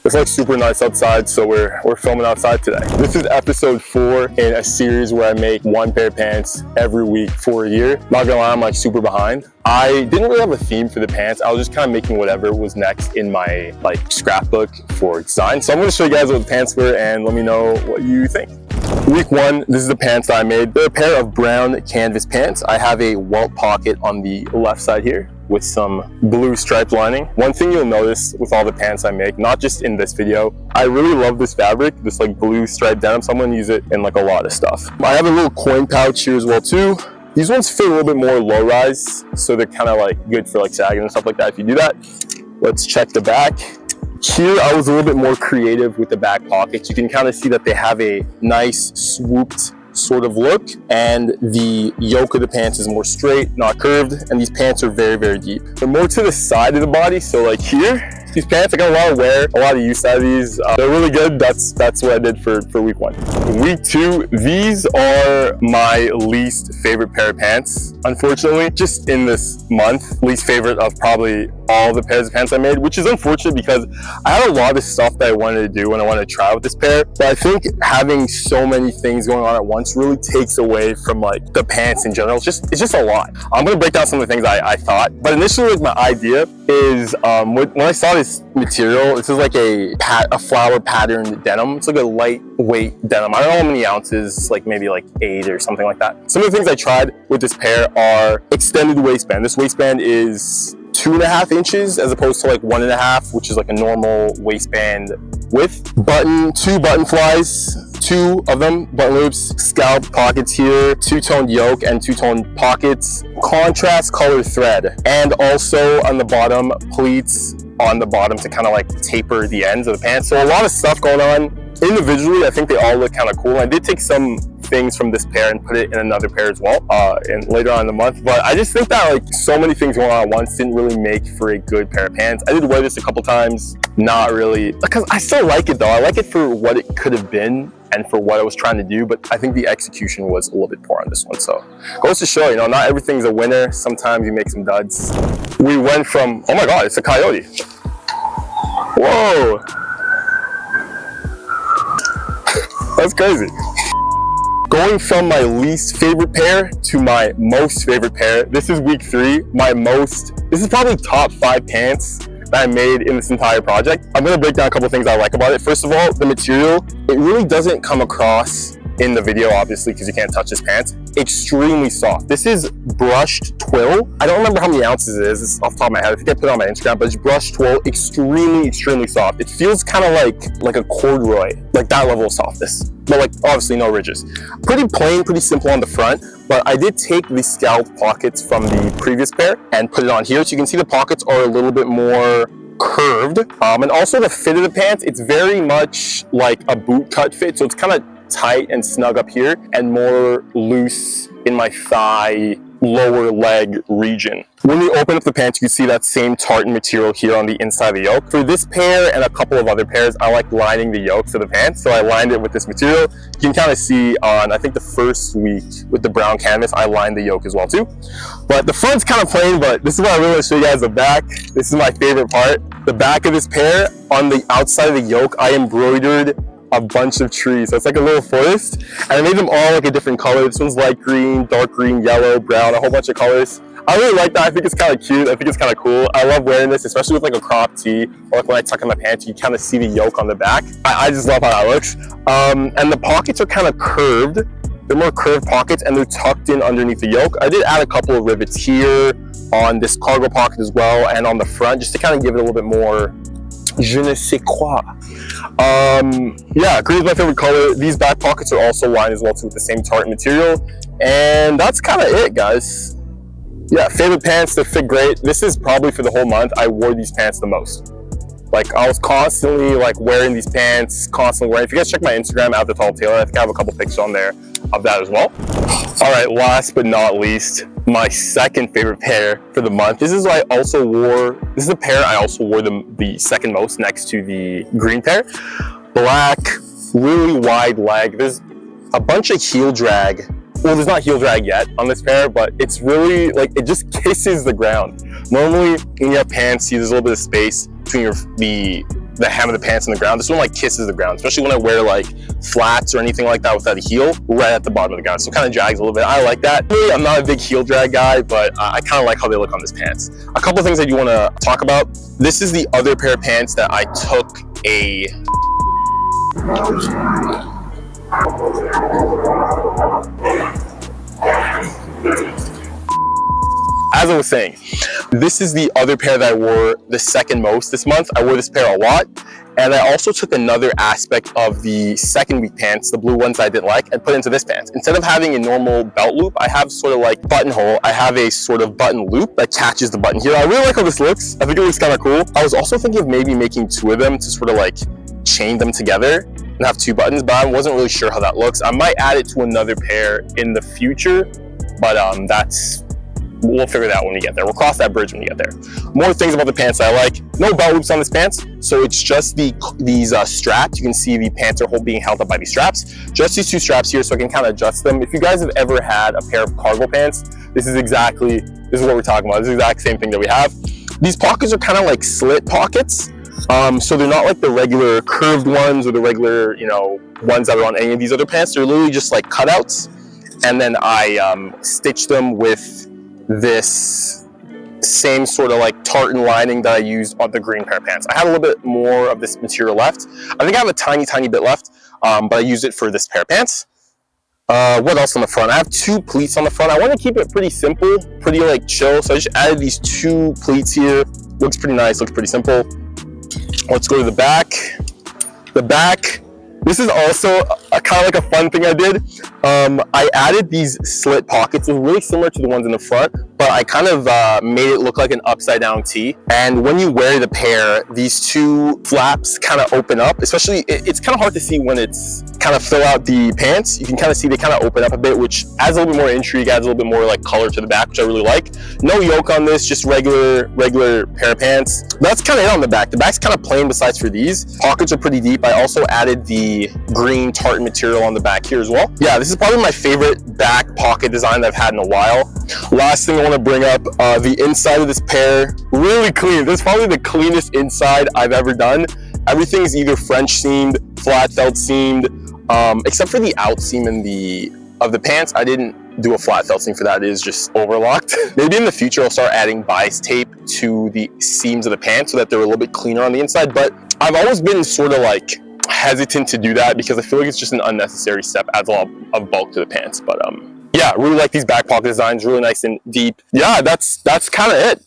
It's like super nice outside, so we're filming outside today. This is episode 4 in a series where I make one pair of pants every week for a year. Not gonna lie, I'm like super behind. I didn't really have a theme for the pants. I was just kind of making whatever was next in my like scrapbook for design. So I'm gonna show you guys what the pants were and let me know what you think. Week 1, this is the pants that I made. They're a pair of brown canvas pants. I have a welt pocket on the left side here with some blue striped lining. One thing you'll notice with all the pants I make, not just in this video, I really love this fabric, this like blue striped denim, so I'm gonna use it in like a lot of stuff. I have a little coin pouch here as well too. These ones fit a little bit more low rise, so they're kind of like good for like sagging and stuff like that if you do that. Let's check the back. Here I was a little bit more creative with the back pockets. You can kind of see that they have a nice swooped sort of look, and the yoke of the pants is more straight, not curved, and these pants are very, very deep. They're more to the side of the body, so like here, these pants, I got a lot of wear, a lot of use out of these. They're really good. That's what I did for week 1. Week 2, these are my least favorite pair of pants, unfortunately, just in this month. Least favorite of probably all the pairs of pants I made, which is unfortunate because I had a lot of stuff that I wanted to do and I wanted to try with this pair. But I think having so many things going on at once really takes away from like the pants in general. It's just a lot. I'm gonna break down some of the things I thought, but initially like my idea is when I saw this material, this is like a flower patterned denim. It's like a lightweight denim. I don't know how many ounces, like maybe like 8 or something like that. Some of the things I tried with this pair are extended waistband. This waistband is 2.5 inches as opposed to like 1.5, which is like a normal waistband width. 2 button flies, 2 of them, button loops, scalp pockets here, 2-toned yoke and 2-toned pockets, contrast color thread, and also on the bottom, pleats on the bottom to kind of like taper the ends of the pants. So a lot of stuff going on. Individually, I think they all look kind of cool. I did take some things from this pair and put it in another pair as well and later on in the month, but I just think that like so many things going on at once didn't really make for a good pair of pants. I did wear this a couple times, not really, because I still like it though. I like it for what it could have been and for what I was trying to do, but I think the execution was a little bit poor on this one. So goes to show, you know, not everything's a winner. Sometimes you make some duds. We went from, oh my god, it's a coyote. Whoa. That's crazy. Going from my least favorite pair to my most favorite pair. This is week 3. This is probably top 5 pants that I made in this entire project. I'm gonna break down a couple of things I like about it. First of all, the material, it really doesn't come across in the video, obviously, because you can't touch this pants. Extremely soft. This is brushed twill. I don't remember how many ounces it is. It's off the top of my head. I think I put it on my Instagram, but it's brushed twill. Extremely, extremely soft. It feels kind of like a corduroy, like that level of softness. But like obviously no ridges. Pretty plain, pretty simple on the front, but I did take the scalloped pockets from the previous pair and put it on here. So you can see the pockets are a little bit more curved. And also the fit of the pants, it's very much like a boot cut fit. So it's kind of tight and snug up here and more loose in my thigh, lower leg region. When you open up the pants, you can see that same tartan material here on the inside of the yoke. For this pair and a couple of other pairs, I like lining the yokes of the pants. So I lined it with this material. You can kind of see on, I think the first week with the brown canvas, I lined the yoke as well too. But the front's kind of plain, but this is what I really want to show you guys the back. This is my favorite part. The back of this pair, on the outside of the yoke, I embroidered a bunch of trees. So it's like a little forest, and I made them all like a different color. This one's light green, dark green, yellow, brown, a whole bunch of colors. I really like that. I think it's kind of cute. I think it's kind of cool. I love wearing this, especially with like a crop tee or like when I tuck in my pants, you kind of see the yoke on the back. I just love how that looks. And the pockets are kind of curved. They're more curved pockets and they're tucked in underneath the yoke. I did add a couple of rivets here on this cargo pocket as well and on the front just to kind of give it a little bit more je ne sais quoi. Yeah, green is my favorite color. These back pockets are also lined as well too with the same tartan material, and that's kind of it, guys. Yeah, favorite pants, they fit great. This is probably for the whole month I wore these pants the most. Like I was constantly like wearing these pants, constantly wearing. If you guys check my Instagram at the Tall Tailor, I think I have a couple pictures on there of that as well. All right, last but not least, my second favorite pair for the month. This is what I also wore. This is a pair I also wore the second most next to the green pair. Black, really wide leg. There's a bunch of heel drag. Well, there's not heel drag yet on this pair, but it's really like, it just kisses the ground. Normally when you have pants, there's a little bit of space between the the hem of the pants on the ground. This one like kisses the ground, especially when I wear like flats or anything like that without a heel, right at the bottom of the ground. So it kind of drags a little bit. I like that. Really, I'm not a big heel drag guy, but I kind of like how they look on this pants. A couple of things I do want to talk about. This is the other pair of pants that I took a as I was saying, this is the other pair that I wore the second most this month. I wore this pair a lot. And I also took another aspect of the second week pants, the blue ones I didn't like, and put into this pants. Instead of having a normal belt loop, I have sort of like buttonhole. I have a sort of button loop that catches the button here. I really like how this looks. I think it looks kind of cool. I was also thinking of maybe making two of them to sort of like chain them together and have two buttons, but I wasn't really sure how that looks. I might add it to another pair in the future, but we'll figure that out when we get there. We'll cross that bridge when we get there. More things about the pants I like. No belt loops on this pants, so it's just these straps. You can see the pants are being held up by these straps. Just these two straps here, so I can kind of adjust them. If you guys have ever had a pair of cargo pants, this is what we're talking about. This is the exact same thing that we have. These pockets are kind of like slit pockets. So they're not like the regular curved ones or the regular, ones that are on any of these other pants. They're literally just like cutouts. And then I stitched them with this same sort of like tartan lining that I used on the green pair of pants. I have a little bit more of this material left. I think I have a tiny bit left, but I used it for this pair of pants. What else on the front? I have two pleats on the front. I want to keep it pretty simple, pretty like chill. So I just added these two pleats here. Looks pretty nice, looks pretty simple. Let's go to the back. The back, this is also kind of like a fun thing I did. I added these slit pockets. They're really similar to the ones in the front, but I kind of made it look like an upside down tee. And when you wear the pair, these two flaps kind of open up, especially it's kind of hard to see when it's kind of fill out the pants. You can kind of see they kind of open up a bit, which adds a little bit more intrigue, adds a little bit more like color to the back, which I really like. No yoke on this, just regular pair of pants. That's kind of it on the back. The back's kind of plain besides for these. Pockets are pretty deep. I also added the green tartan material on the back here as well. Yeah, this is probably my favorite back pocket design that I've had in a while. Last thing I want to bring up, the inside of this pair, really clean. This is probably the cleanest inside I've ever done. Everything's either French seamed, flat felt seamed, except for the out seam of the pants. I didn't do a flat felt seam for that. It is just overlocked. Maybe in the future I'll start adding bias tape to the seams of the pants so that they're a little bit cleaner on the inside, but I've always been sort of like hesitant to do that because I feel like it's just an unnecessary step, adds a lot of bulk to the pants. But yeah, really like these back pocket designs, really nice and deep. Yeah, that's kind of it.